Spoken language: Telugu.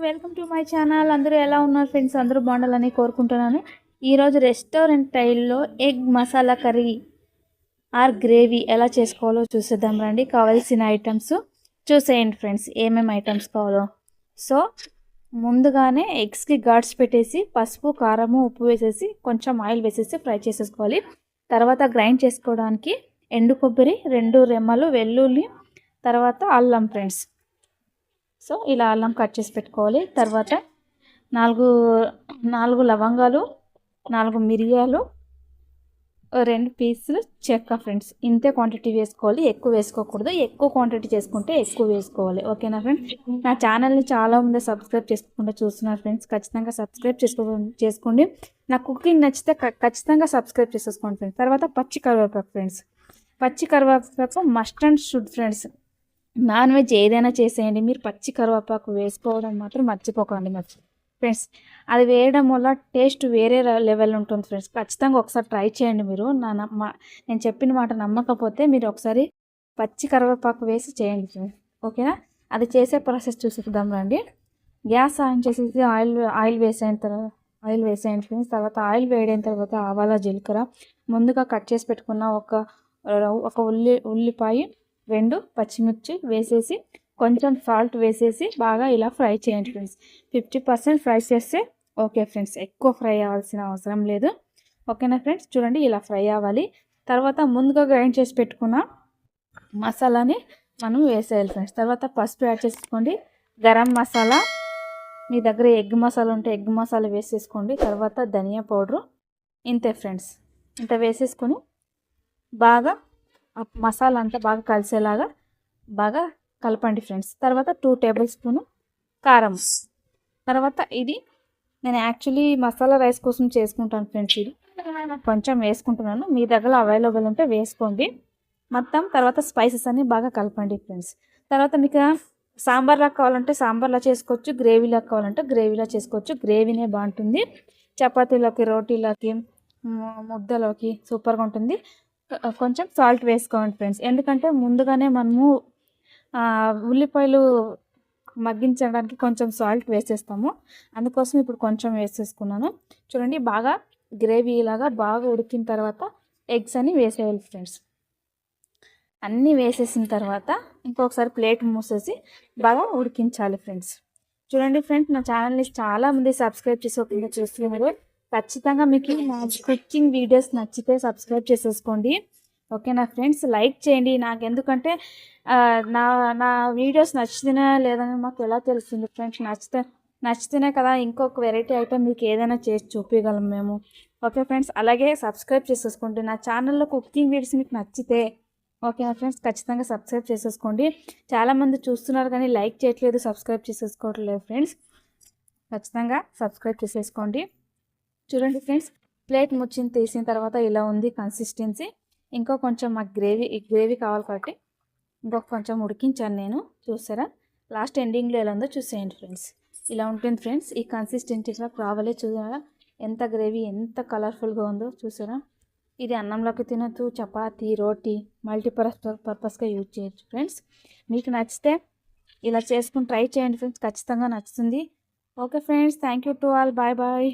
Welcome to my channel. అందరూ ఎలా ఉన్నారు ఫ్రెండ్స్? అందరూ బాగుండాలని కోరుకుంటున్నాను. ఈరోజు రెస్టారెంట్ స్టైల్లో egg masala curry or gravy ఎలా చేసుకోవాలో చూసేద్దాం రండి. కావాల్సిన ఐటమ్స్ చూసేయండి ఫ్రెండ్స్, ఏమేమి ఐటమ్స్ కావాలో. సో ముందుగానే ఎగ్స్కి గాడ్స్ పెట్టేసి పసుపు, కారము, ఉప్పు వేసేసి కొంచెం ఆయిల్ వేసేసి ఫ్రై చేసేసుకోవాలి. తర్వాత గ్రైండ్ చేసుకోవడానికి ఎండు కొబ్బరి, 2 రెమ్మలు వెల్లుల్లి, తర్వాత అల్లం ఫ్రెండ్స్. సో ఇలా అల్లం కట్ చేసి పెట్టుకోవాలి. తర్వాత 4 లవంగాలు, 4 మిరియాలు, 2 పీసులు చెక్క ఫ్రెండ్స్. ఇంతే క్వాంటిటీ వేసుకోవాలి, ఎక్కువ వేసుకోకూడదు. ఎక్కువ క్వాంటిటీ చేసుకుంటే ఎక్కువ వేసుకోవాలి. ఓకేనా ఫ్రెండ్స్? నా ఛానల్ని చాలామంది సబ్స్క్రైబ్ చేసుకోకుండా చూస్తున్నారు ఫ్రెండ్స్. ఖచ్చితంగా సబ్స్క్రైబ్ చేసుకోండి. నా కుకింగ్ నచ్చితే ఖచ్చితంగా సబ్స్క్రైబ్ చేసేసుకోండి ఫ్రెండ్స్. తర్వాత పచ్చి కరివేపాకు ఫ్రెండ్స్. పచ్చి కరివేపాకు must and should friends. Non veg ఏదైనా చేసేయండి, మీరు పచ్చి కరివేపాకు వేసుకోవడం మాత్రం మర్చిపోకండి ఫ్రెండ్స్. అది వేయడం వల్ల టేస్ట్ వేరే లెవెల్ ఉంటుంది ఫ్రెండ్స్. ఖచ్చితంగా ఒకసారి ట్రై చేయండి. మీరు నేను చెప్పిన మాట నమ్మకపోతే మీరు ఒకసారి పచ్చి కరివేపాకు వేసి చేయండి ఫ్రెండ్స్. ఓకేనా? అది చేసే ప్రాసెస్ చూసుకుందాం రండి. గ్యాస్ ఆన్ చేసేసి ఆయిల్ వేసేయండి ఫ్రెండ్స్. తర్వాత ఆయిల్ వేడైన తర్వాత ఆవాల, జీలకర్ర, ముందుగా కట్ చేసి పెట్టుకున్న ఒక ఉల్లిపాయ, 2 పచ్చిమిర్చి వేసేసి కొంచెం సాల్ట్ వేసేసి బాగా ఇలా ఫ్రై చేయండి ఫ్రెండ్స్. 50% ఫ్రై చేస్తే ఓకే ఫ్రెండ్స్. ఎక్కువ ఫ్రై అవ్వాల్సిన అవసరం లేదు. ఓకేనా ఫ్రెండ్స్? చూడండి ఇలా ఫ్రై అవ్వాలి. తర్వాత ముందుగా గ్రైండ్ చేసి పెట్టుకున్న మసాలాని మనం వేసేయాలి ఫ్రెండ్స్. తర్వాత పసుపు యాడ్ చేసుకోండి. గరం మసాలా, మీ దగ్గర ఎగ్ మసాలా ఉంటే ఎగ్ మసాలా వేసేసుకోండి. తర్వాత ధనియా పౌడరు. ఇంతే ఫ్రెండ్స్. ఇంత వేసేసుకొని బాగా మసాలా అంతా బాగా కలిసేలాగా బాగా కలపండి ఫ్రెండ్స్. తర్వాత 2 టేబుల్ స్పూను కారం. తర్వాత ఇది నేను యాక్చువల్లీ మసాలా రైస్ కోసం చేసుకుంటాను ఫ్రెండ్స్. ఇది కొంచెం వేసుకుంటున్నాను, మీ దగ్గర అవైలబుల్ ఉంటే వేసుకోండి మొత్తం. తర్వాత స్పైసెస్ అన్నీ బాగా కలపండి ఫ్రెండ్స్. తర్వాత మీకు సాంబార్లా కావాలంటే సాంబార్లా చేసుకోవచ్చు, గ్రేవీలా కావాలంటే గ్రేవీలా చేసుకోవచ్చు. గ్రేవీనే బాగుంటుంది. చపాతీలోకి, రోటీలోకి, ముద్దలోకి సూపర్గా ఉంటుంది. కొంచెం సాల్ట్ వేసుకోండి ఫ్రెండ్స్. ఎందుకంటే ముందుగానే మనము ఉల్లిపాయలు మగ్గించడానికి కొంచెం సాల్ట్ వేసేస్తాము. అందుకోసం ఇప్పుడు కొంచెం వేసేసుకున్నాను. చూడండి బాగా గ్రేవీ లాగా బాగా ఉడికిన తర్వాత ఎగ్స్ అని వేసేయాలి ఫ్రెండ్స్. అన్నీ వేసేసిన తర్వాత ఇంకొకసారి ప్లేట్ మూసేసి బాగా ఉడికించాలి ఫ్రెండ్స్. చూడండి ఫ్రెండ్స్, నా ఛానల్ని చాలామంది సబ్స్క్రైబ్ చేసుకోకుండా చూస్తున్నారు. ఖచ్చితంగా మీకు నా కుకింగ్ వీడియోస్ నచ్చితే సబ్స్క్రైబ్ చేసేసుకోండి. ఓకేనా ఫ్రెండ్స్? లైక్ చేయండి. నాకు ఎందుకంటే నా వీడియోస్ నచ్చితేనే లేదని మాకు ఎలా తెలుస్తుంది ఫ్రెండ్స్? నచ్చితేనే కదా ఇంకొక వెరైటీ ఐటమ్ మీకు ఏదైనా చేసి చూపించగలం మేము. Okay friends? అలాగే సబ్స్క్రైబ్ చేసేసుకోండి. నా ఛానల్లో కుకింగ్ వీడియోస్ మీకు నచ్చితే ఓకేనా ఫ్రెండ్స్? ఖచ్చితంగా సబ్స్క్రైబ్ చేసేసుకోండి. చాలామంది చూస్తున్నారు కానీ లైక్ చేయట్లేదు, సబ్స్క్రైబ్ చేసేసుకోవట్లేదు ఫ్రెండ్స్. ఖచ్చితంగా సబ్స్క్రైబ్ చేసేసుకోండి. చూడండి ఫ్రెండ్స్, ప్లేట్ తీసిన తర్వాత ఇలా ఉంది కన్సిస్టెన్సీ. ఇంకో కొంచెం మాకు గ్రేవీ కావాలి కాబట్టి ఇంకొక కొంచెం ఉడికించాను నేను. చూసారా? లాస్ట్ ఎండింగ్లో ఎలా ఉందో చూసేయండి ఫ్రెండ్స్. ఇలా ఉంటుంది ఫ్రెండ్స్. ఈ కన్సిస్టెన్సీగా రావాలి. చూసారా ఎంత గ్రేవీ, ఎంత కలర్ఫుల్గా ఉందో? చూసారా? ఇది అన్నంలోకి తినచ్చు, చపాతీ, రోటీ, పర్పస్గా యూజ్ చేయొచ్చు ఫ్రెండ్స్. మీకు నచ్చితే ఇలా చేసుకుని ట్రై చేయండి ఫ్రెండ్స్. ఖచ్చితంగా నచ్చుతుంది. Okay friends, thank you to all. Bye bye.